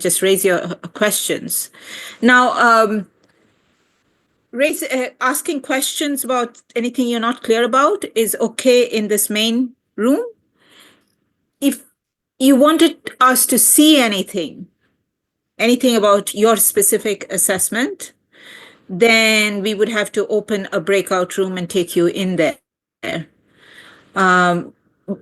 just raise your questions. Now, asking questions about anything you're not clear about is okay in this main room. If you wanted us to see anything about your specific assessment, then we would have to open a breakout room and take you in there.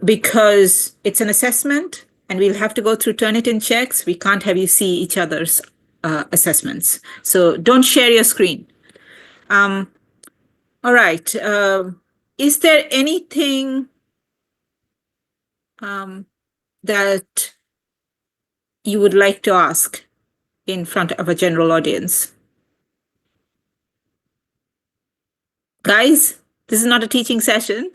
Because it's an assessment and we'll have to go through Turnitin checks. We can't have you see each other's assessments. So don't share your screen. All right. Is there anything that you would like to ask in front of a general audience? Guys, this is not a teaching session.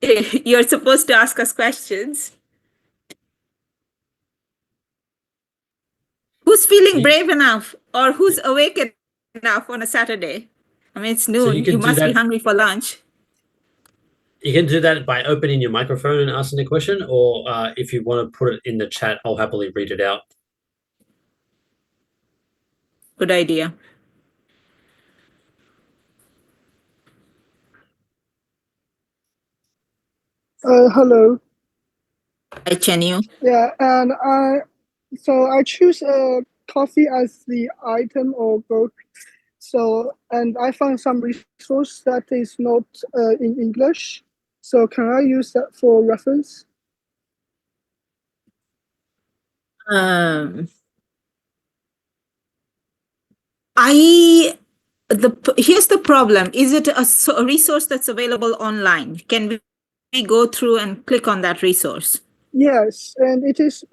You're supposed to ask us questions. Who's feeling brave enough or who's awake enough on a Saturday? I mean, it's noon. So you must be hungry for lunch. You can do that by opening your microphone and asking the question, or if you want to put it in the chat, I'll happily read it out. Good idea. Hello. Hi, Chenyu. Yeah, and I choose coffee as the item or book. So, and I found some resource that is not in English. So can I use that for reference? Here's the problem. Is it a resource that's available online? Can we go through and click on that resource? Yes, and it's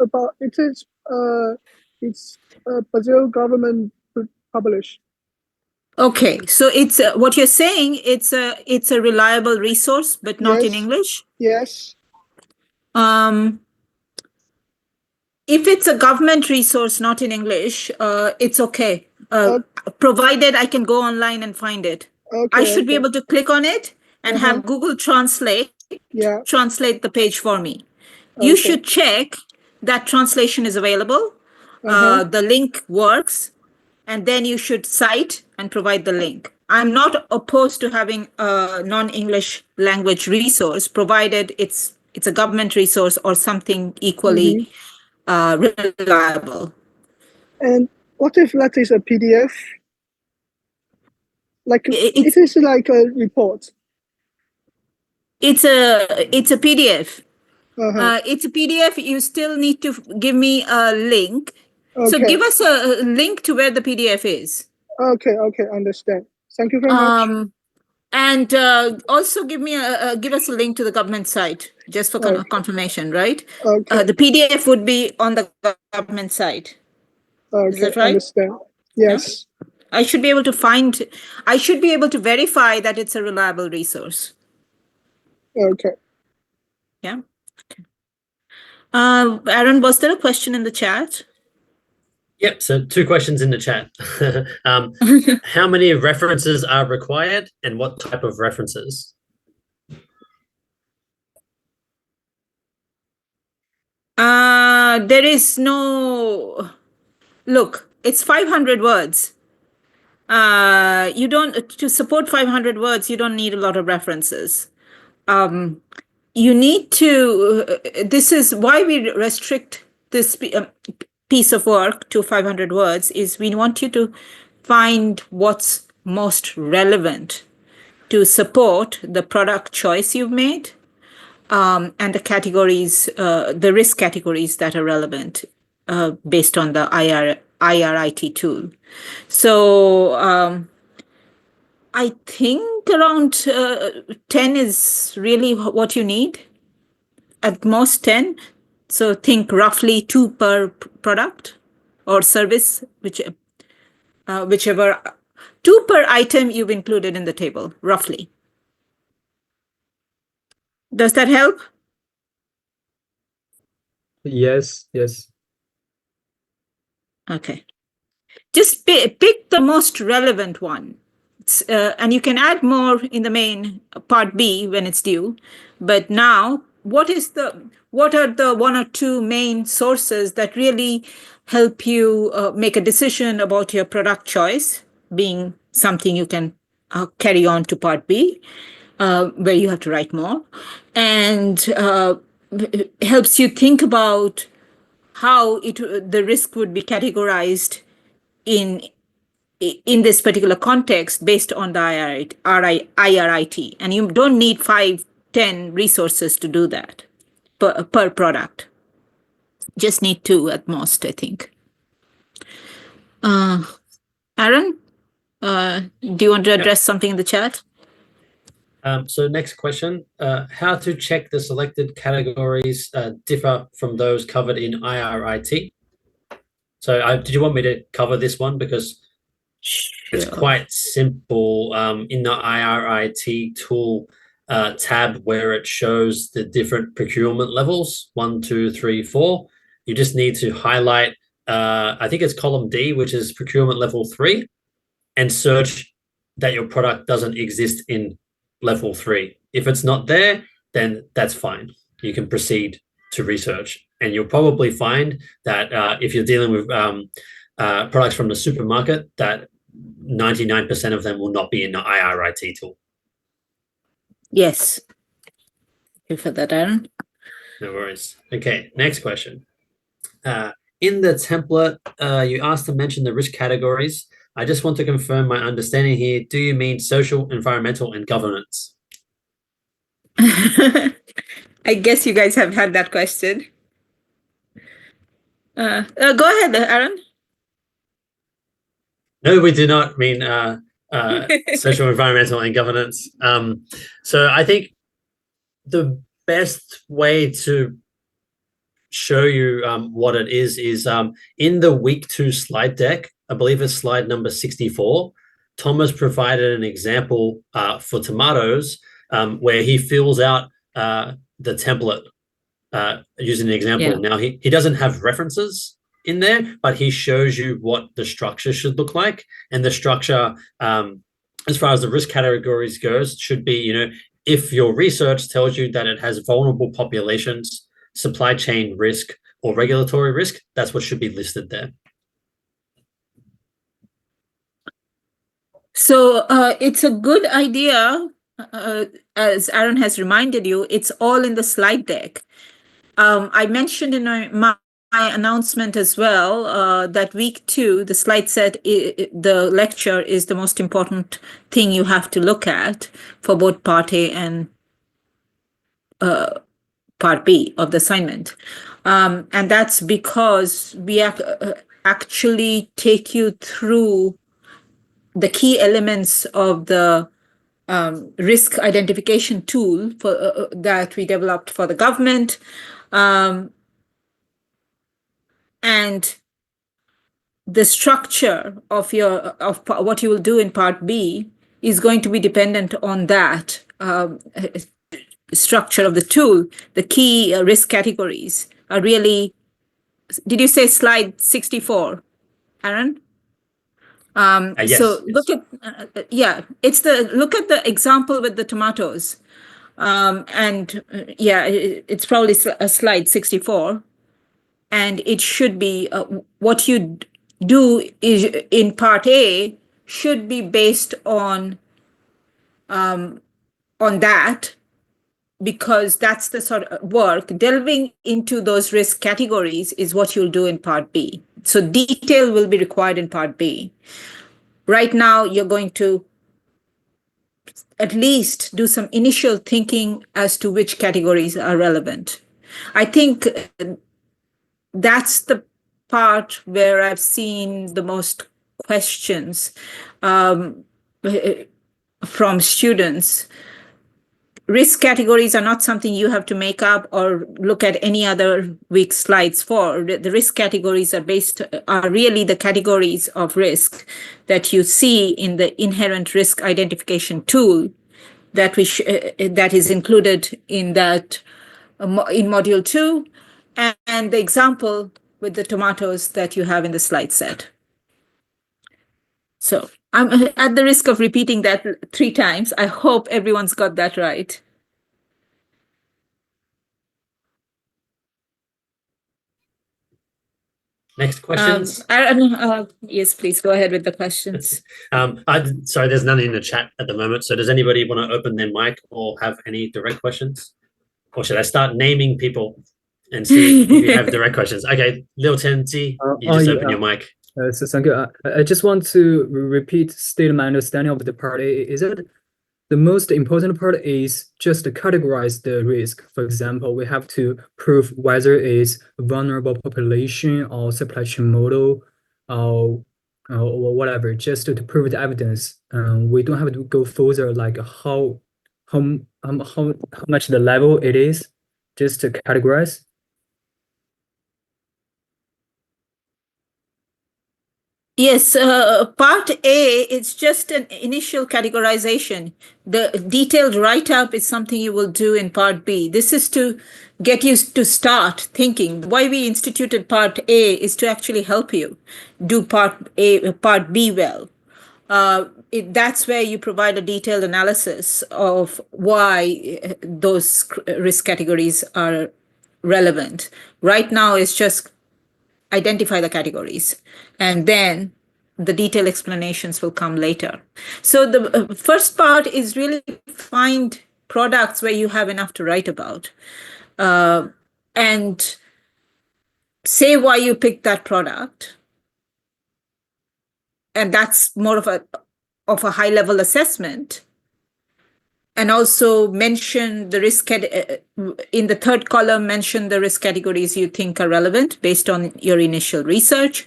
Brazil government published. Okay, so it's what you're saying. It's a reliable resource, but not in English. Yes. If it's a government resource, not in English, it's okay. Provided I can go online and find it. I should be able to click on it and have Google Translate translate the page for me. You should check that translation is available. The link works, and then you should cite and provide the link. I'm not opposed to having a non-English language resource, provided it's a government resource or something equally reliable. And what if that is a PDF? Like it is like a report. It's a PDF. It's a PDF. You still need to give me a link. So give us a link to where the PDF is. Okay, understand. Thank you very much. And also give us a link to the government site, just for confirmation, right? The PDF would be on the government site. Is that right? Understand. Yes. Yeah? I should be able to verify that it's a reliable resource. Okay. Yeah. Okay. Aaron, was there a question in the chat? Yep, so 2 questions in the chat. How many references are required and what type of references? There is no... Look, it's 500 words. To support 500 words, you don't need a lot of references. You need to... this is why we restrict this piece of work to 500 words, is we want you to find what's most relevant to support the product choice you've made, and the categories, the risk categories that are relevant based on the IRIT tool. So I think around 10 is really what you need, at most 10. So think roughly 2 per product or service, whichever 2 per item you've included in the table, roughly. Does that help? Yes. Okay. Just pick the most relevant one. And you can add more in the main part B when it's due. But now what are the one or two main sources that really help you make a decision about your product choice being something you can carry on to part B, where you have to write more, and helps you think about how the risk would be categorized in this particular context based on the IRIT. And you don't need 5-10 resources to do that per product. Just need 2 at most, I think. Aaron, do you want to address something in the chat? So next question, how to check the selected categories differ from those covered in IRIT? So did you want me to cover this one? Because it's quite simple. In the IRIT tool tab where it shows the different procurement levels, 1, 2, 3, 4, you just need to highlight, I think it's column D, which is procurement level 3, and search that your product doesn't exist in level 3. If it's not there, then that's fine. You can proceed to research. And you'll probably find that if you're dealing with products from the supermarket, that 99% of them will not be in the IRIT tool. Yes. Thank you for that, Aaron. No worries. Okay, next question. In the template, you asked to mention the risk categories. I just want to confirm my understanding here. Do you mean social, environmental, and governance? I guess you guys have had that question. Go ahead, Aaron. No, we do not mean social, environmental, and governance. So I think the best way to show you what it is in the week 2 slide deck, I believe it's slide number 64, Thomas provided an example for tomatoes where he fills out the template using an example. Yeah. Now, he doesn't have references in there, but he shows you what the structure should look like. And the structure, as far as the risk categories goes, should be, if your research tells you that it has vulnerable populations, supply chain risk, or regulatory risk, that's what should be listed there. So it's a good idea, as Aaron has reminded you, it's all in the slide deck. I mentioned in my announcement as well that week 2, the slide set, the lecture is the most important thing you have to look at for both part A and part B of the assignment. And that's because we actually take you through the key elements of the risk identification tool for that we developed for the government. And the structure of what you will do in part B is going to be dependent on that structure of the tool. The key risk categories are really, did you say slide 64, Aaron? Yes, so look at, look at the example with the tomatoes. It's probably a slide 64. And it should be what you do is in part A should be based on that, because that's the sort of work. Delving into those risk categories is what you'll do in part B. So detail will be required in part B. Right now, you're going to at least do some initial thinking as to which categories are relevant. I think that's the part where I've seen the most questions from students. Risk categories are not something you have to make up or look at any other week's slides for. The risk categories are really the categories of risk that you see in the inherent risk identification tool that that is included in that in module 2, and the example with the tomatoes that you have in the slide set. So I'm at the risk of repeating that 3 times. I hope everyone's got that right. Next questions. Yes, please go ahead with the questions. Sorry, there's none in the chat at the moment. So does anybody want to open their mic or have any direct questions? Or should I start naming people and see if you have direct questions? Okay, Liu Tenzi, you just open your mic. So thank you. I just want to state my understanding of the part. Is that the most important part is just to categorize the risk. For example, we have to prove whether it's vulnerable population or supply chain model or whatever, just to prove the evidence. We don't have to go further, like how much the level it is, just to categorize. Yes, part A, it's just an initial categorization. The detailed write-up is something you will do in part B. This is to get you to start thinking. Why we instituted part A is to actually help you do part B well. That's where you provide a detailed analysis of why those risk categories are relevant. Right now, it's just identify the categories, and then the detailed explanations will come later. So the first part is really find products where you have enough to write about, and say why you picked that product. And that's more of a high level assessment. And also mention the risk in the third column, mention the risk categories you think are relevant based on your initial research.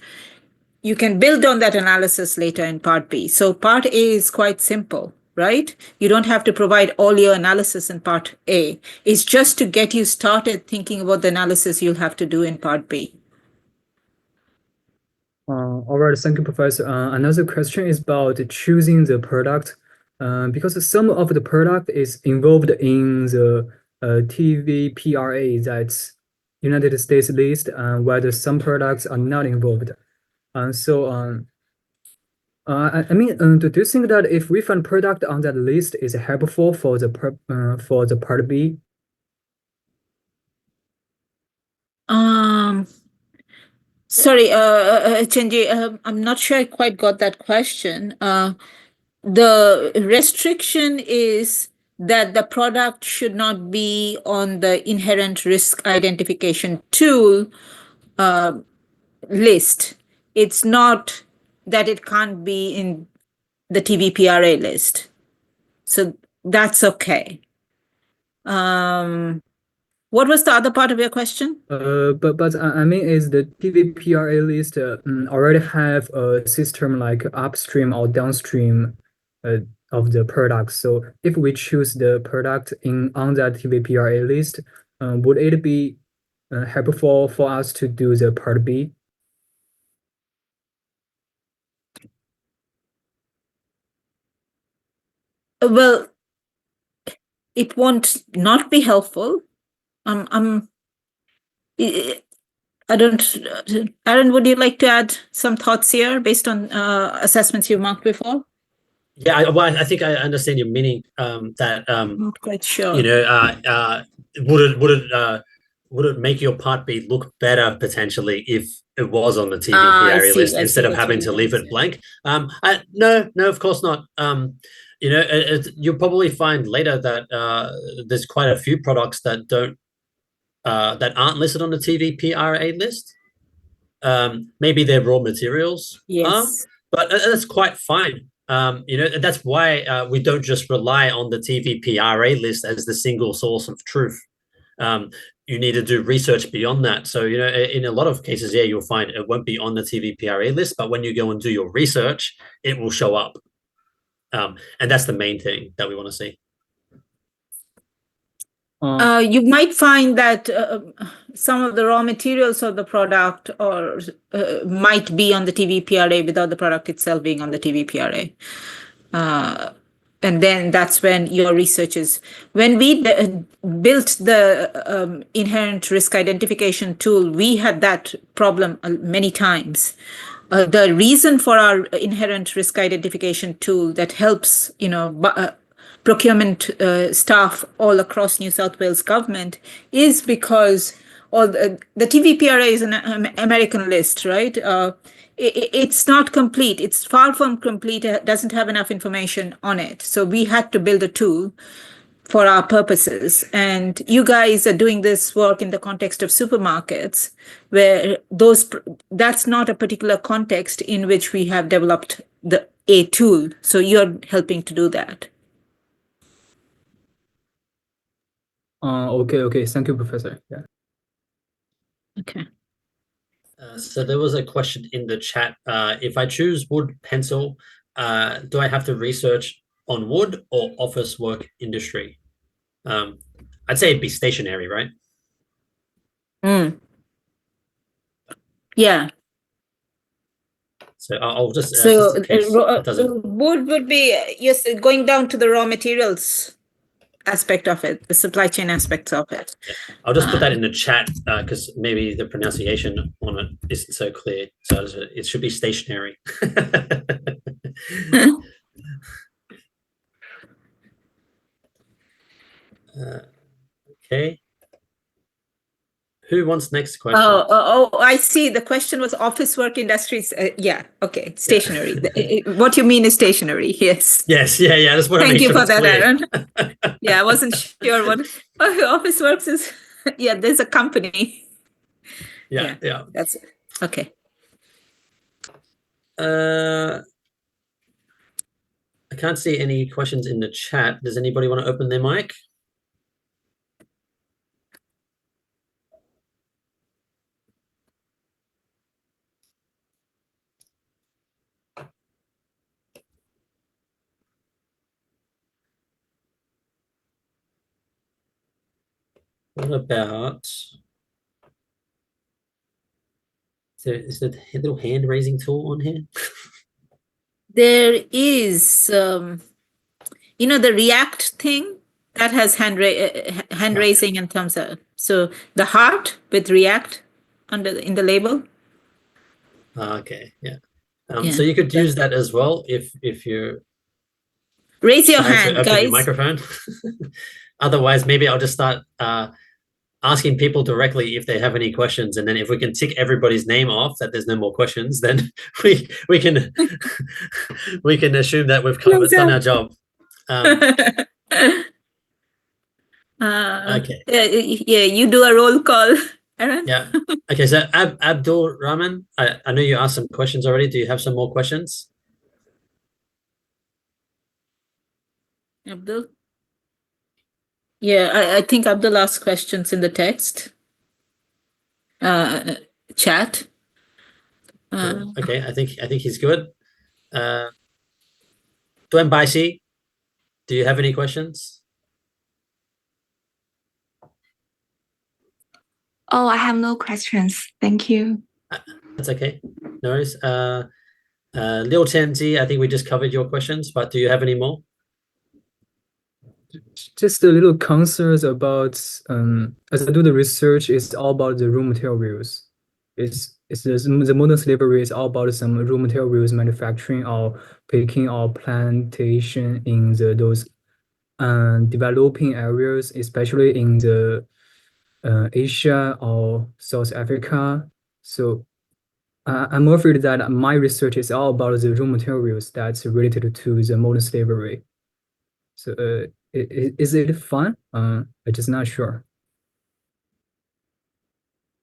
You can build on that analysis later in part B. So part A is quite simple, right? You don't have to provide all your analysis in part A. It's just to get you started thinking about the analysis you'll have to do in part B. All right, thank you, Professor. Another question is about choosing the product. Because some of the product is involved in the TVPRA, that's United States list, whether some products are not involved. I mean, do you think that if we find product on that list is helpful for the part B? Sorry, Chenji, I'm not sure I quite got that question. The restriction is that the product should not be on the inherent risk identification tool list. It's not that it can't be in the TVPRA list. So that's okay. What was the other part of your question? But I mean, is the TVPRA list already have a system like upstream or downstream of the product? So if we choose the product on that TVPRA list, would it be helpful for us to do the part B? Well, it won't not be helpful. I don't, Aaron, would you like to add some thoughts here based on assessments you've marked before? Yeah, I think I understand your meaning. That Not quite sure. you know, would it make your part B look better potentially if it was on the TVPRA list instead of having to leave it blank? No, of course not. You know, you'll probably find later that there's quite a few products that don't that aren't listed on the TVPRA list. Maybe they're raw materials, yes, but that's quite fine. You know, that's why we don't just rely on the TVPRA list as the single source of truth. You need to do research beyond that. So, you know, in a lot of cases, yeah, you'll find it won't be on the TVPRA list, but when you go and do your research, it will show up. And that's the main thing that we want to see. You might find that some of the raw materials of the product or might be on the TVPRA without the product itself being on the TVPRA. And then that's when your research is. When we built the inherent risk identification tool, we had that problem many times. The reason for our inherent risk identification tool that helps, you know, procurement staff all across New South Wales government is because or the TVPRA is an American list, right? It's not complete. It's far from complete. It doesn't have enough information on it. So we had to build a tool for our purposes. And you guys are doing this work in the context of supermarkets, where that's not a particular context in which we have developed a tool. So you're helping to do that. Okay. Thank you, Professor. Yeah. Okay. So there was a question in the chat. If I choose wood pencil, do I have to research on wood or office work industry? I'd say it'd be stationary, right? Yeah. So I'll just So in case it doesn't. wood would be, yes, going down to the raw materials aspect of it, the supply chain aspects of it. Yeah. I'll just put that in the chat because maybe the pronunciation on it isn't so clear. So it should be stationary. Okay. Who wants next question? Oh, I see. The question was office work industries. Yeah. Okay. Stationary. What you mean is stationary. Yes. Yes. Yeah. That's what. Thank you for that, Aaron. Yeah, I wasn't sure what office works is. Yeah, there's a company. Yeah. That's okay. I can't see any questions in the chat. Does anybody want to open their mic? What about, is there a little hand raising tool on here? There is, the React thing that has hand raising and thumbs up. So the heart with React in the label. Okay, yeah. So you could use that as well if you raise your hand, open guys. your microphone. Otherwise, maybe I'll just start asking people directly if they have any questions, and then if we can tick everybody's name off that there's no more questions, then we can we can assume that we've done our job. Okay. Yeah, you do a roll call, Aaron. Yeah. Okay. So Abdul Rahman, I know you asked some questions already. Do you have some more questions? Abdul? Yeah, I think Abdul asked questions in the text chat. Okay, I think he's good. Duen Baisi, do you have any questions? Oh, I have no questions. Thank you. That's okay. No worries. Liu Tianzi, I think we just covered your questions, but do you have any more? Just a little concerns about as I do the research, it's all about the raw materials. It's the modern slavery is all about some raw materials manufacturing or picking or plantation in those developing areas, especially in the Asia or South Africa. So I'm afraid that my research is all about the raw materials that's related to the modern slavery. So is it fun? I'm just not sure.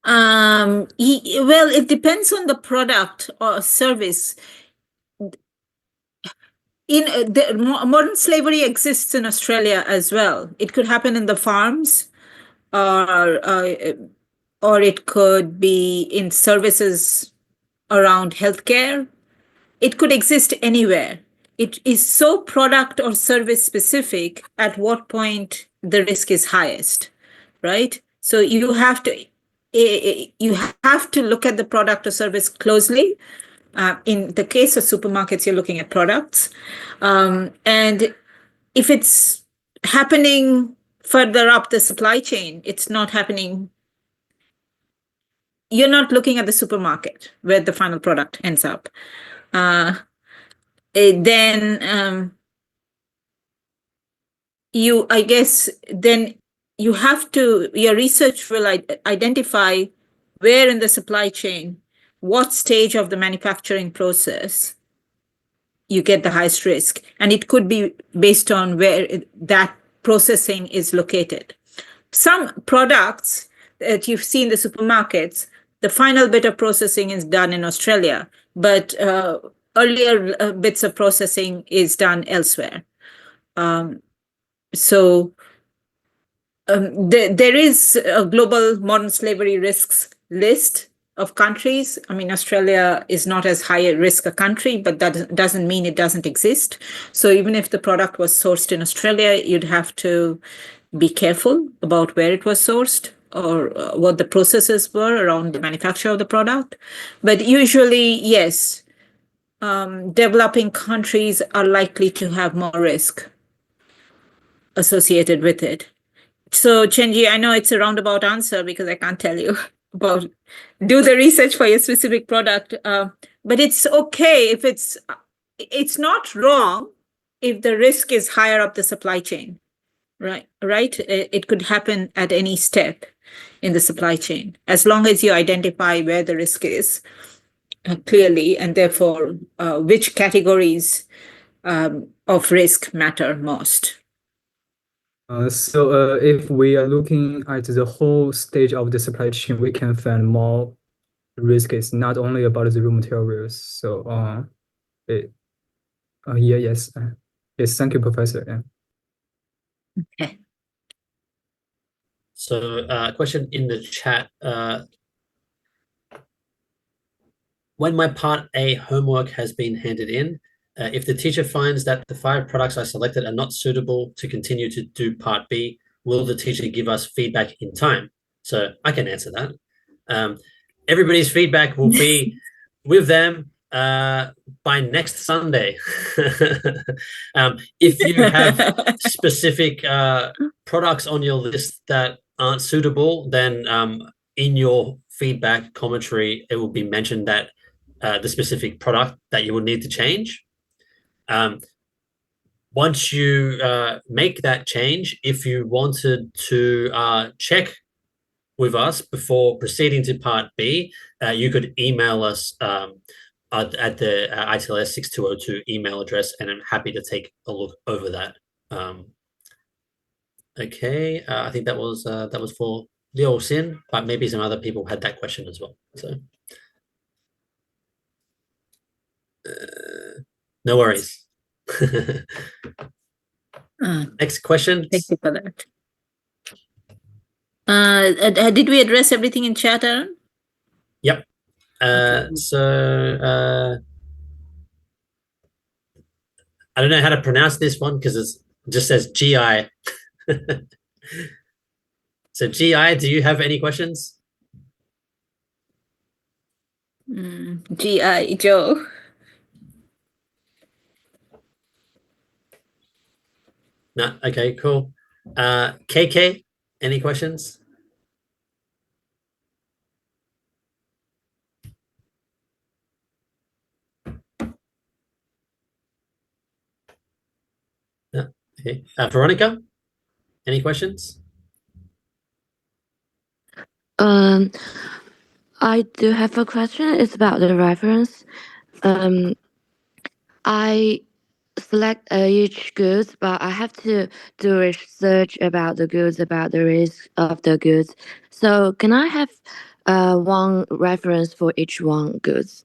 Well, it depends on the product or service. Modern slavery exists in Australia as well. It could happen in the farms, or it could be in services around healthcare. It could exist anywhere. It is so product or service specific at what point the risk is highest, right? So you have to look at the product or service closely. In the case of supermarkets, you're looking at products. And if it's happening further up the supply chain, it's not happening. You're not looking at the supermarket where the final product ends up. Then your research will identify where in the supply chain, what stage of the manufacturing process you get the highest risk. And it could be based on where that processing is located. Some products that you see in the supermarkets, the final bit of processing is done in Australia, but earlier bits of processing is done elsewhere. There is a global modern slavery risks list of countries. I mean, Australia is not as high a risk a country, but that doesn't mean it doesn't exist. So even if the product was sourced in Australia, you'd have to be careful about where it was sourced or what the processes were around the manufacture of the product. But usually, yes, developing countries are likely to have more risk associated with it. So, Chenji, I know it's a roundabout answer because I can't tell you about do the research for your specific product, but it's okay if it's not wrong if the risk is higher up the supply chain, right? It could happen at any step in the supply chain, as long as you identify where the risk is clearly, and therefore which categories of risk matter most. So if we are looking at the whole stage of the supply chain, we can find more risk. It's not only about the raw materials. So yes. Yes, thank you, Professor. Yeah. Okay. So question in the chat. When my part A homework has been handed in, if the teacher finds that the 5 products I selected are not suitable to continue to do part B, will the teacher give us feedback in time? So I can answer that. Everybody's feedback will be with them by next Sunday. If you have specific products on your list that aren't suitable, then in your feedback commentary, it will be mentioned that the specific product that you will need to change. Once you make that change, if you wanted to check with us before proceeding to part B, you could email us at the ITLS 6202 email address, and I'm happy to take a look over that. Okay, I think that was for Liu Xin, but maybe some other people had that question as well. So no worries. Next question. Thank you for that. Did we address everything in chat, Aaron? Yep. So I don't know how to pronounce this one because it just says GI. So GI, do you have any questions? GI Joe. No. Okay, cool. KK, any questions? No. Okay. Veronica, any questions? I do have a question. It's about the reference. I select each goods, but I have to do research about the goods, about the risk of the goods. So can I have one reference for each goods?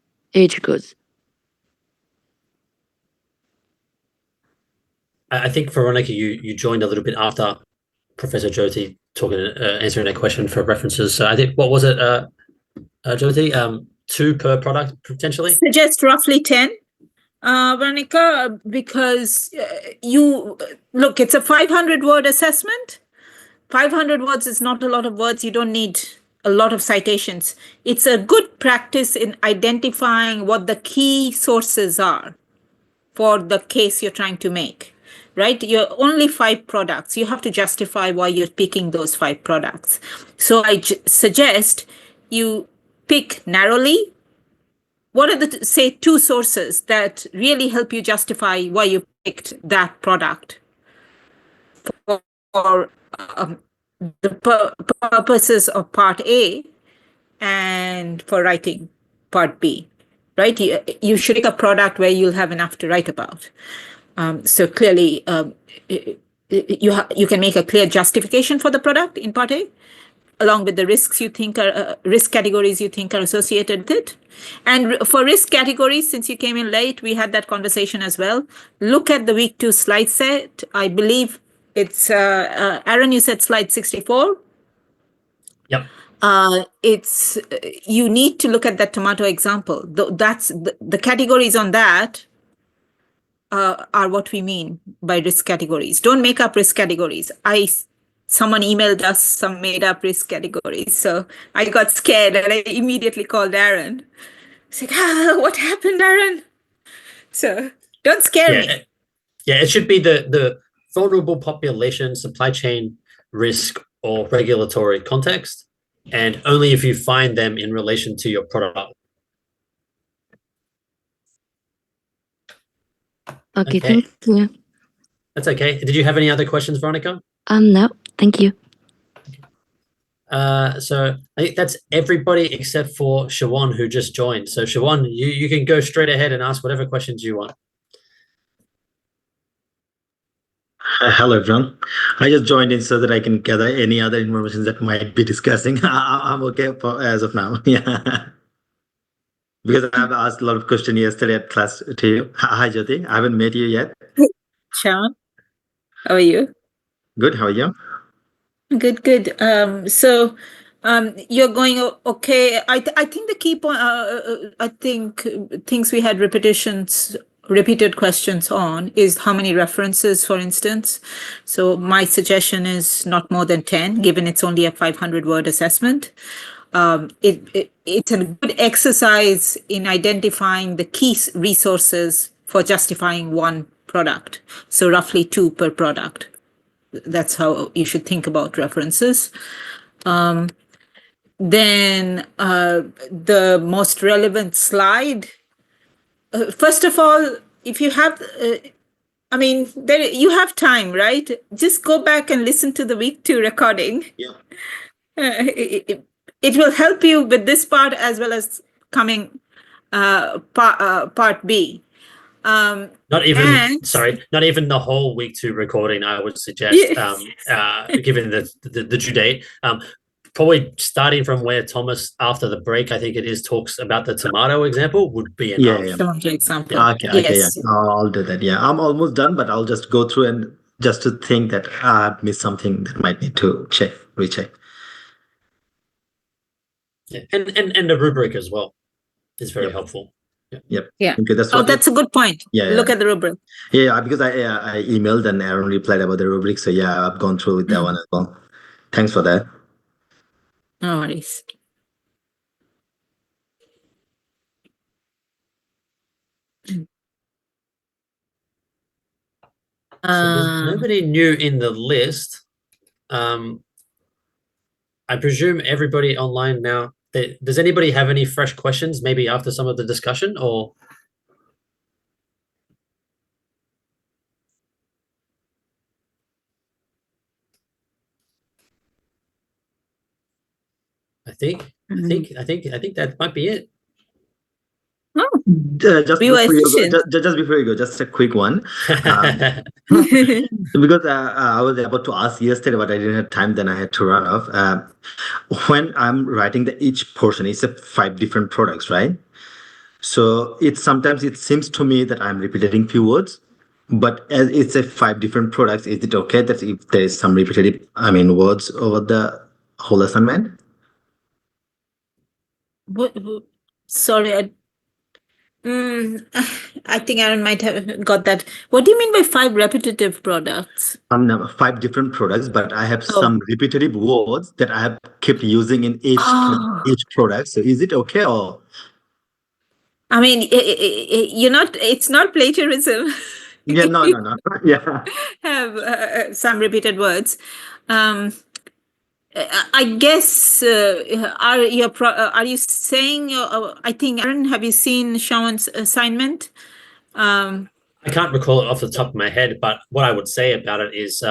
I think, Veronica, you joined a little bit after Professor Jyoti answering that question for references. So I think, what was it, Jyoti? 2 per product, potentially? Suggest roughly 10. Veronica, because look, it's a 500-word assessment. 500 words is not a lot of words. You don't need a lot of citations. It's a good practice in identifying what the key sources are for the case you're trying to make, right? You're only 5 products. You have to justify why you're picking those 5 products. So I suggest you pick narrowly. What are the, say, 2 sources that really help you justify why you picked that product for the purposes of part A and for writing part B, right? You should pick a product where you'll have enough to write about. So clearly, you can make a clear justification for the product in part A, along with the risks you think are risk categories you think are associated with it. And for risk categories, since you came in late, we had that conversation as well. Look at the week 2 slide set. I believe it's Aaron, you said slide 64. Yep. It's you need to look at that tomato example. That's the categories on that are what we mean by risk categories. Don't make up risk categories. Someone emailed us some made up risk categories. So I got scared and I immediately called Aaron. I said, what happened, Aaron? So don't scare me. Yeah, it should be the vulnerable population, supply chain risk, or regulatory context, and only if you find them in relation to your product. Okay, thank you. That's okay. Did you have any other questions, Veronica? No, thank you. So I think that's everybody except for Shawan, who just joined. So Shawan, you can go straight ahead and ask whatever questions you want. Hello, everyone. I just joined in so that I can gather any other information that might be discussing. I'm okay as of now. Yeah. Because I've asked a lot of questions yesterday at class to you. Hi, Jyoti. I haven't met you yet. Sean, how are you? Good. How are you? Good. So you're going okay. I think the key point. I think things we had repeated questions on is how many references, for instance. So my suggestion is not more than 10, given it's only a 500-word assessment. It's a good exercise in identifying the key resources for justifying one product. So roughly 2 per product. That's how you should think about references. Then the most relevant slide. First of all, if you have, you have time, right? Just go back and listen to the week 2 recording. Yeah. It will help you with this part as well as coming part B. Not even the whole week 2 recording, I would suggest, given the due date. Probably starting from where Thomas, after the break, I think it is, talks about the tomato example would be enough. Yeah. Tomato example. Okay, yeah. I'll do that. Yeah, I'm almost done, but I'll just go through and just to think that I've missed something that might need to recheck. Yeah. And the rubric as well is very helpful. Yep. Yeah. Okay, that's a good point. Yeah. Look at the rubric. Yeah, because I emailed and Aaron replied about the rubric. So yeah, I've gone through with that one as well. Thanks for that. No worries. So there's nobody new in the list. I presume everybody online now. Does anybody have any fresh questions, maybe after some of the discussion, or? I think that might be it. Just before you go, just a quick one. Because I was about to ask yesterday, but I didn't have time. Then I had to run off. When I'm writing each portion, it's 5 different products, right? So sometimes it seems to me that I'm repeating few words, but as it's 5 different products, is it okay that if there is some repetitive, words over the whole assignment? Sorry, I think Aaron might have got that. What do you mean by 5 repetitive products? 5 different products, but I have some repetitive words that I have kept using in each product. So is it okay or? It's not plagiarism. Yeah, no. Yeah. Have some repeated words. I guess are you saying? I think Aaron, have you seen Shawan's assignment? I can't recall it off the top of my head, but what I would say about it is,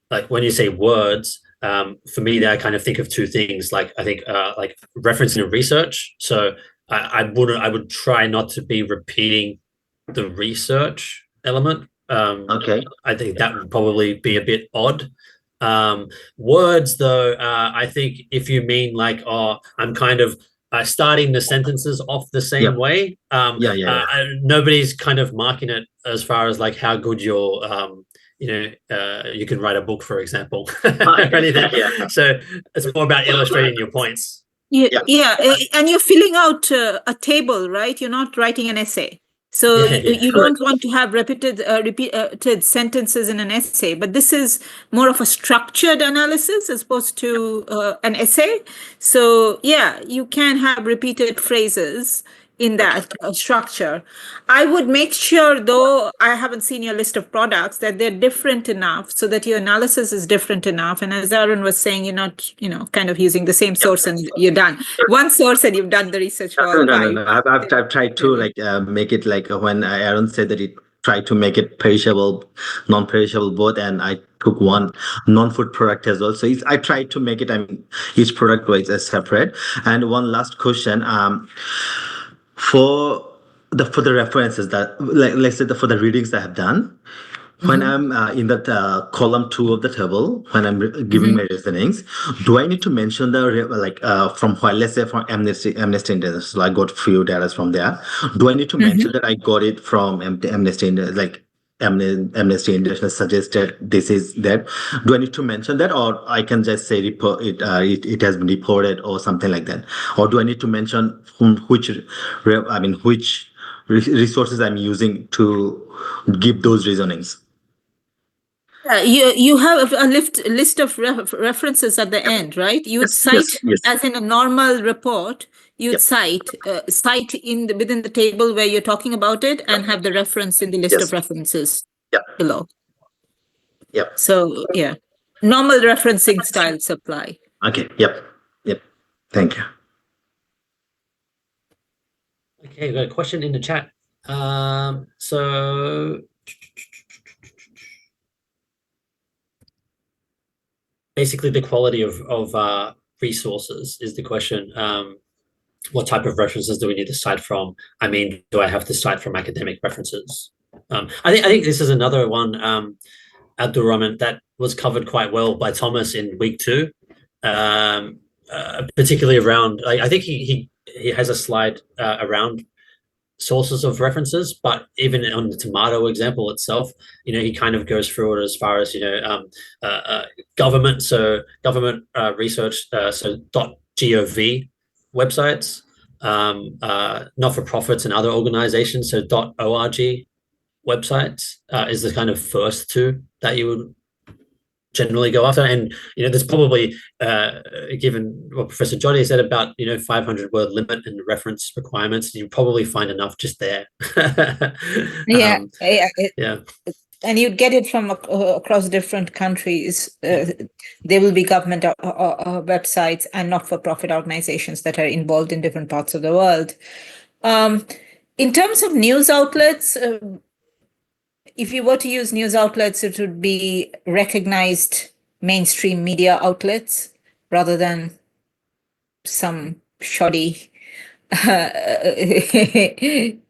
like when you say words, for me, I kind of think of two things. Like I think like referencing and research. So I would try not to be repeating the research element. Okay. I think that would probably be a bit odd. Words, though, I think if you mean like, oh, I'm kind of starting the sentences off the same way. Nobody's kind of marking it as far as like how good your you can write a book, for example, or anything. So it's more about illustrating your points. And you're filling out a table, right? You're not writing an essay. So you don't want to have repeated sentences in an essay, but this is more of a structured analysis as opposed to an essay. So yeah, you can have repeated phrases in that structure. I would make sure, though, I haven't seen your list of products, that they're different enough so that your analysis is different enough. And as Aaron was saying, you're not, kind of using the same source and you're done. One source and you've done the research for No. I've tried to make it like when Aaron said that he tried to make it perishable, non-perishable both, and I took one non-food product as well. So I tried to make it, each product was separate. And one last question, for the references that, let's say for the readings that I have done, when I'm in that column 2 of the table, when I'm giving my reasonings, do I need to mention the from what, let's say from Amnesty International, so I got few data from there. Do I need to mention that I got it from Amnesty International, like Amnesty International suggested this is that? Do I need to mention that, or I can just say it has been reported or something like that? Or do I need to mention which resources I'm using to give those reasonings? You have a list of references at the end, right? You would cite, as in a normal report, you'd cite within the table where you're talking about it, and have the reference in the list of references below. So yeah, normal referencing styles apply. Okay. Yep. Thank you. Okay, we've got a question in the chat. So basically the quality of resources is the question. What type of references do we need to cite from? I mean, do I have to cite from academic references? I think this is another one, Abdul Rahman, that was covered quite well by Thomas in week 2, particularly around, I think he has a slide around sources of references, but even on the tomato example itself, he kind of goes through it as far as government research, so .gov websites, not-for-profits and other organizations, so .org websites is the kind of first 2 that you would generally go after. And there's probably given what Professor Jody said about 500-word limit and reference requirements, you probably find enough just there. And you'd get it from across different countries. There will be government websites and not-for-profit organizations that are involved in different parts of the world. In terms of news outlets, if you were to use news outlets, it would be recognized mainstream media outlets rather than some shoddy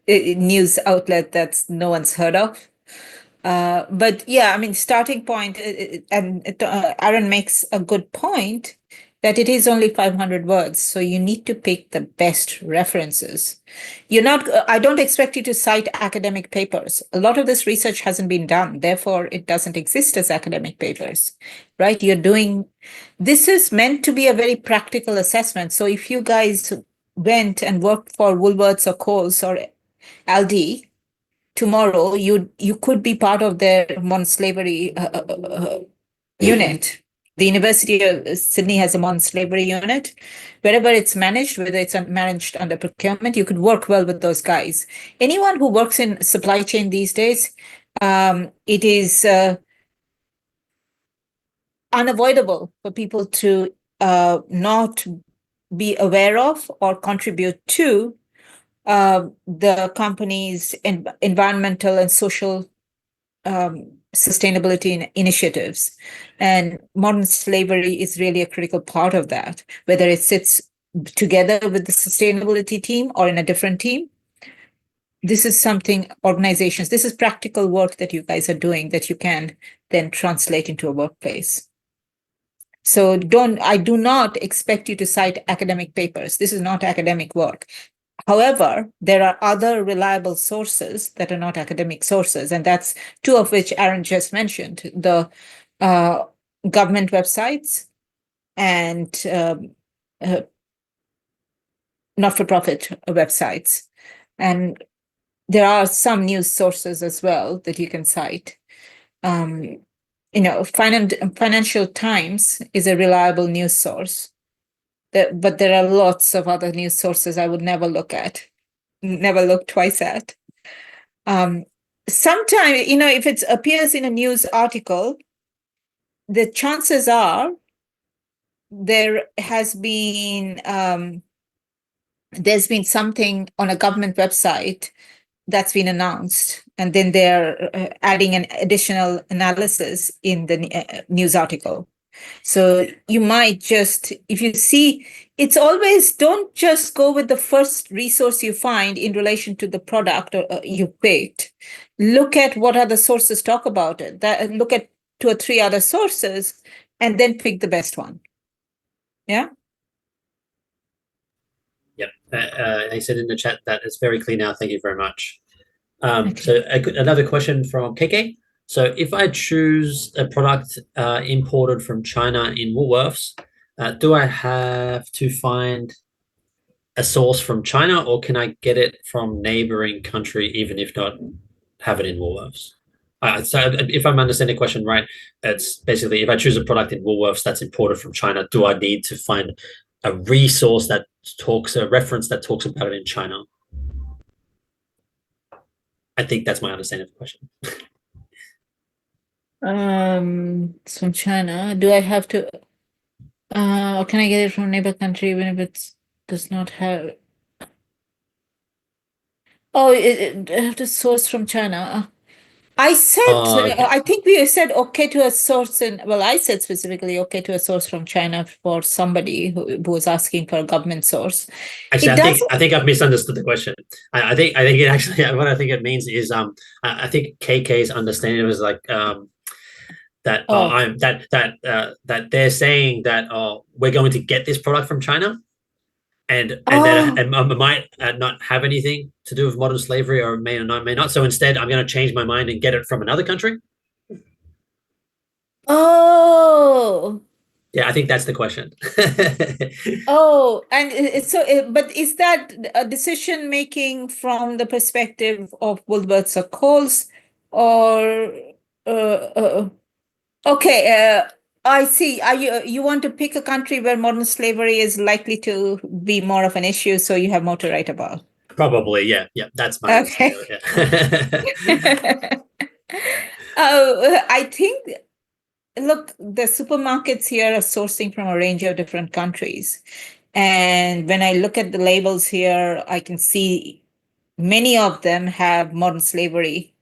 news outlet that's no one's heard of. But yeah, starting point, and Aaron makes a good point that it is only 500 words, so you need to pick the best references. I don't expect you to cite academic papers. A lot of this research hasn't been done, therefore it doesn't exist as academic papers, right? This is meant to be a very practical assessment. So if you guys went and worked for Woolworths or Coles or Aldi, tomorrow you could be part of their modern slavery unit. The University of Sydney has a modern slavery unit. Wherever it's managed, whether it's managed under procurement, you could work well with those guys. Anyone who works in supply chain these days, it is unavoidable for people to not be aware of or contribute to the company's environmental and social sustainability initiatives. And modern slavery is really a critical part of that, whether it sits together with the sustainability team or in a different team. This is something organizations, this is practical work that you guys are doing that you can then translate into a workplace. So I do not expect you to cite academic papers. This is not academic work. However, there are other reliable sources that are not academic sources, and that's two of which Aaron just mentioned, the government websites and not-for-profit websites. And there are some news sources as well that you can cite. Financial Times is a reliable news source, but there are lots of other news sources I would never look twice at. Sometimes, if it appears in a news article, the chances are there's been something on a government website that's been announced, and then they're adding an additional analysis in the news article. So you might just, if you see, it's always, don't just go with the first resource you find in relation to the product you picked. Look at what other sources talk about it. Look at 2 or 3 other sources and then pick the best one. Yeah. Yep. I said in the chat that it's very clear now. Thank you very much. Okay. So another question from KK. So if I choose a product imported from China in Woolworths, do I have to find a source from China, or can I get it from neighboring country even if not have it in Woolworths? So if I'm understanding the question right, it's basically if I choose a product in Woolworths that's imported from China, do I need to find a resource a reference that talks about it in China? I think that's my understanding of the question. It's from China. Do I have to, or can I get it from neighbor country even if it does not have? Oh, I have to source from China. I said, Okay. I think we said okay to a source I said specifically okay to a source from China for somebody who was asking for a government source. Actually, I think I've misunderstood the question. I think it actually, what I think it means is I think KK's understanding was like that that they're saying that we're going to get this product from China, and that it might not have anything to do with modern slavery, or may not. So instead, I'm going to change my mind and get it from another country. Oh. Yeah, I think that's the question. And so, but is that a decision making from the perspective of Woolworths or Coles, or okay? I see. You want to pick a country where modern slavery is likely to be more of an issue, so you have more to write about? Probably, yeah. That's my okay. Yeah. I think. Look, the supermarkets here are sourcing from a range of different countries. And when I look at the labels here, I can see many of them have modern slavery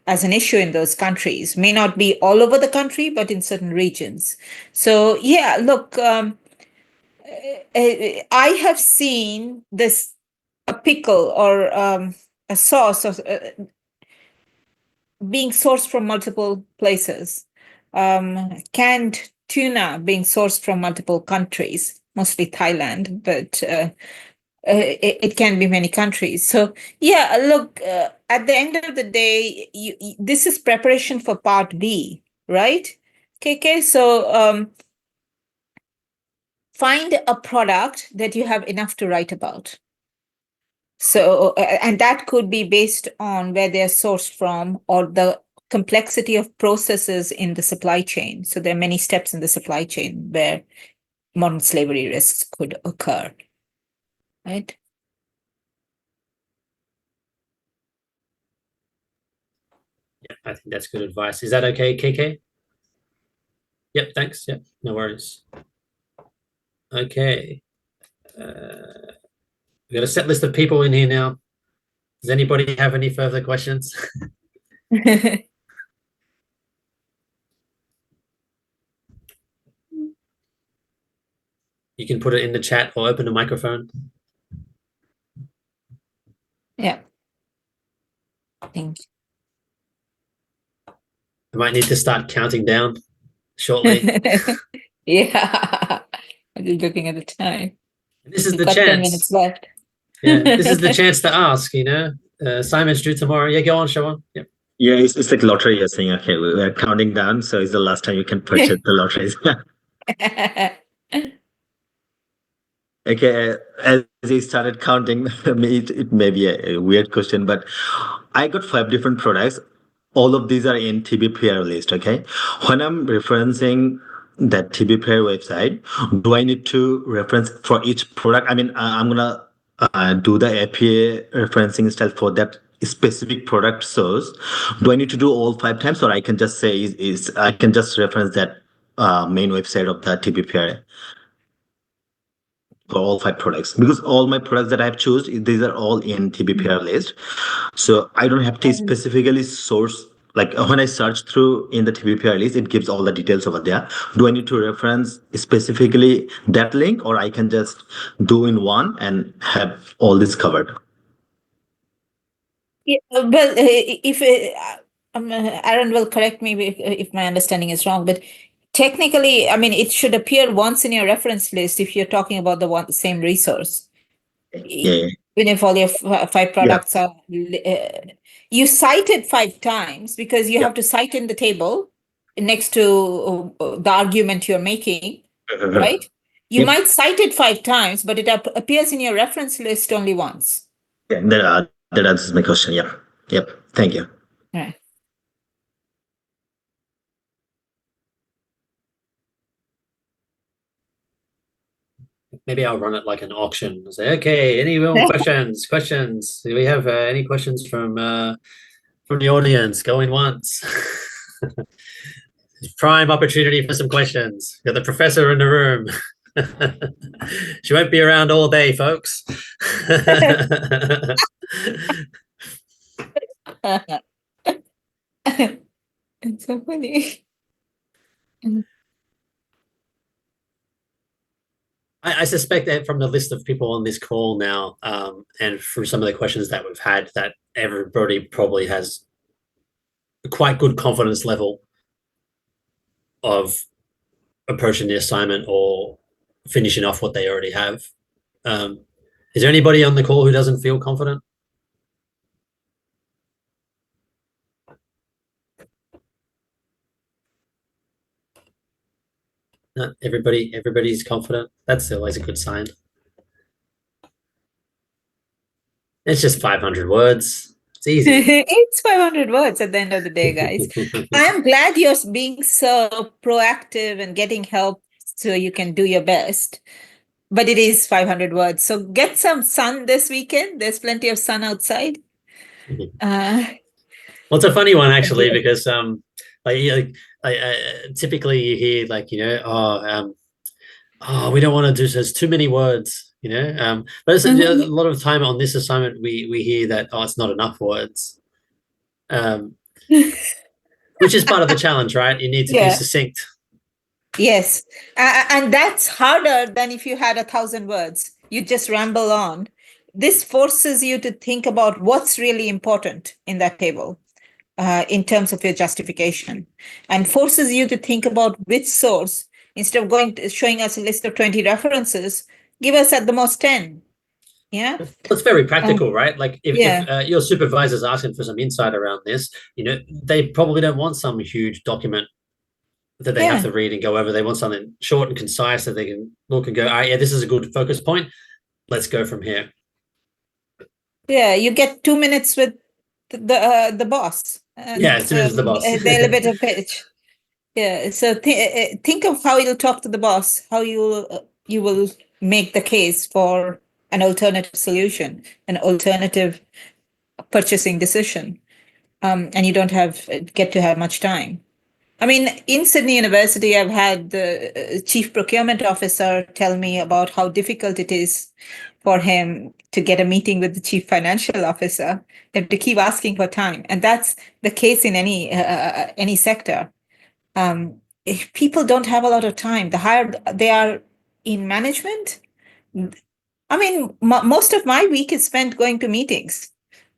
as an issue in those countries. May not be all over the country, but in certain regions. So, yeah, look, I have seen a pickle or a sauce being sourced from multiple places. Canned tuna being sourced from multiple countries, mostly Thailand, but it can be many countries. So yeah, look, at the end of the day, this is preparation for part B, right? Okay, so find a product that you have enough to write about. So, and that could be based on where they're sourced from or the complexity of processes in the supply chain. So there are many steps in the supply chain where modern slavery risks could occur, right? Yeah, I think that's good advice. Is that okay, KK? Yep, thanks. Yep, no worries. Okay. We've got a set list of people in here now. Does anybody have any further questions? you can put it in the chat or open the microphone. Yeah. Thank I might need to start counting down shortly. Yeah. I'm just looking at the time. This is We've the got 10 chance. minutes left. Yeah, this is the chance to ask, you know. Simon's due tomorrow. Yeah, go on, Siobhan. Yep. Yeah, it's like lottery. You're saying, okay, we're counting down, so it's the last time you can purchase the lotteries. Okay, as he started counting, it may be a weird question, but I got 5 different products. All of these are in TBPR list. Okay, when I'm referencing that TBPR website, do I need to reference for each product? I mean, I'm gonna do the APA referencing style for that specific product source. Do I need to do all 5 times, or I can just say is I can just reference that main website of the TBPR? For all 5 products, because all my products that I've chosen, these are all in TBPR list. So I don't have to specifically source, like when I search through in the TBPR list, it gives all the details over there. Do I need to reference specifically that link, or I can just do in one and have all this covered? Yeah, well, if Aaron will correct me if my understanding is wrong, but technically, I mean, it should appear once in your reference list if you're talking about the same resource. Yeah. Even if all your 5 products are, you cite it 5 times because you have to cite in the table next to the argument you're making, right? You Yep. might cite it 5 times, but it appears in your reference list only once. Yeah, that answers my question. Yeah. Yep. Thank you. Right. Maybe I'll run it like an auction. I'll say, okay, any more questions? Questions? Do we have any questions from the audience? Going once. Prime opportunity for some questions. Got the professor in the room. She won't be around all day, folks. It's so funny. I suspect that from the list of people on this call now, and from some of the questions that we've had, that everybody probably has a quite good confidence level of approaching the assignment or finishing off what they already have. Is there anybody on the call who doesn't feel confident? No, everybody's confident. That's always a good sign. It's just 500 words. It's easy. It's 500 words at the end of the day, guys. I'm glad you're being so proactive and getting help so you can do your best. But it is 500 words. So get some sun this weekend. There's plenty of sun outside. Well, it's a funny one actually, because typically you hear like, you know, oh, we don't want to do, there's too many words, you know. But it's, a lot of time on this assignment, we hear that, oh, it's not enough words, which is part of the challenge, right? You need to be succinct. Yes, and that's harder than if you had 1,000 words. You just ramble on. This forces you to think about what's really important in that table in terms of your justification, and forces you to think about which source. Instead of showing us a list of 20 references, give us at the most 10. Yeah, that's very practical, right? Like if your supervisor's asking for some insight around this, you know, they probably don't want some huge document that they have to read and go over. They want something short and concise that they can look and go, oh, yeah, this is a good focus point. Let's go from here. Yeah, you get 2 minutes with the boss. And, 2 minutes with the boss. The elevator pitch. Yeah, so think of how you'll talk to the boss, how you will make the case for an alternative solution, an alternative purchasing decision, and you don't get to have much time. I mean, in Sydney University, I've had the chief procurement officer tell me about how difficult it is for him to get a meeting with the chief financial officer. They have to keep asking for time, and that's the case in any sector. If people don't have a lot of time, the higher they are in management, I mean, most of my week is spent going to meetings.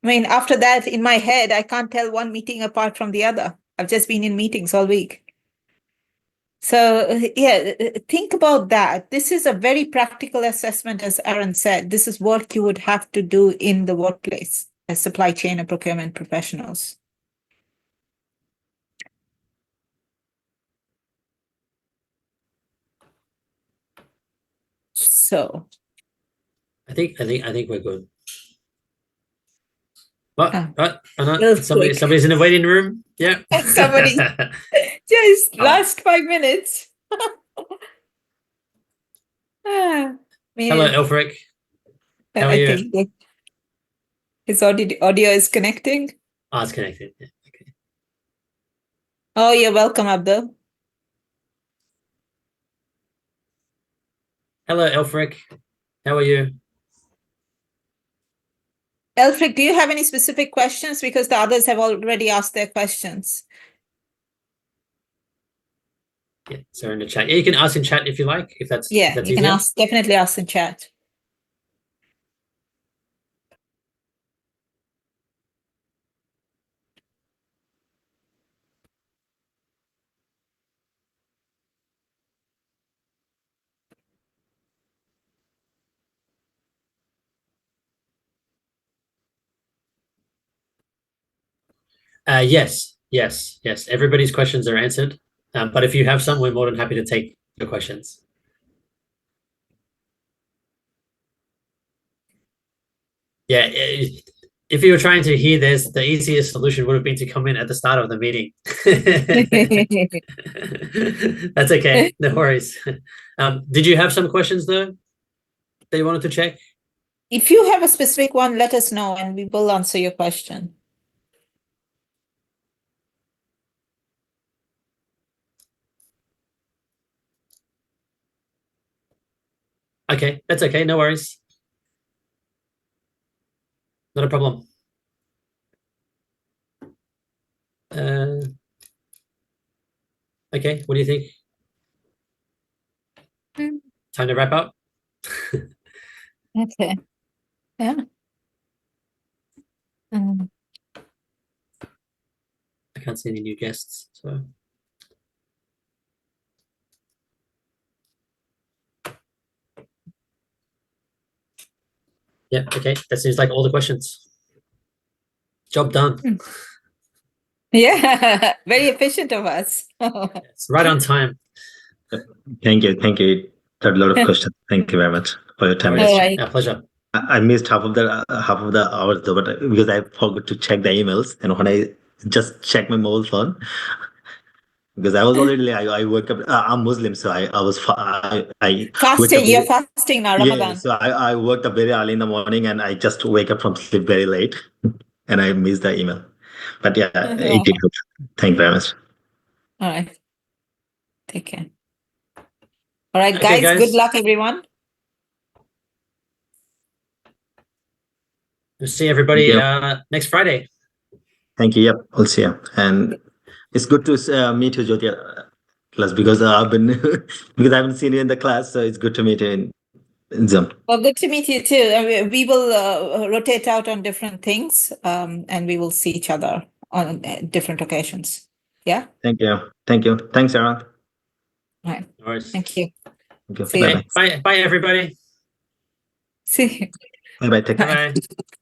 I mean, after that, in my head, I can't tell one meeting apart from the other. I've just been in meetings all week. So, yeah, think about that. This is a very practical assessment, as Aaron said. This is work you would have to do in the workplace as supply chain and procurement professionals. So, I think we're good. But real quick. somebody's in the waiting room. Yeah. Somebody. Just last 5 minutes. Hello, Man, Elfric. How are I you? think that his audio is connecting. Oh, it's connected. Yeah. Okay. Oh, you're welcome, Abdul. Hello, Elfric. How are you? Elfric, do you have any specific questions? Because the others have already asked their questions. Yeah, so in the chat. Yeah, you can ask in chat if you like, if that's Yeah, you can easier. definitely ask in chat. Yes. Everybody's questions are answered. But if you have some, we're more than happy to take your questions. Yeah, if you were trying to hear this, the easiest solution would have been to come in at the start of the meeting. That's okay, no worries. Did you have some questions though that you wanted to check? If you have a specific one, let us know and we will answer your question. Okay, that's okay, no worries. Not a problem. Okay, what do you think? Time to wrap up? Okay. Yeah. I can't see any new guests, so. Yeah, okay, that seems like all the questions. Job done. Yeah, very efficient of us. It's right on time. Thank you. There are a lot of questions. Thank you very much for your time. All right. Our pleasure. I missed half of the hours though, but because I forgot to check the emails, and when I just checked my mobile phone, because I was already late. I woke up. I'm Muslim, so I was I woke up Fasting, you're very- fasting now, yeah. Ramadan. So I woke up very early in the morning, and I just wake up from sleep very late, and I missed the email. But yeah, it did help. Thank you very much. All right. Take care. All right, Okay, guys, good guys. luck, everyone. We'll see everybody Thank next Friday. Thank you. Yep, we'll see you. And it's good to meet you, Jyoti. Class because I've been because I haven't seen you in the class, so it's good to meet you in Zoom. Well, good to meet you too. We will rotate out on different things, and we will see each other on different occasions. Yeah. Thank you. Thanks, Aaron. All right. No worries. Thank you. Okay. See you. Bye. Bye, everybody. See you. Bye. Take care. Bye.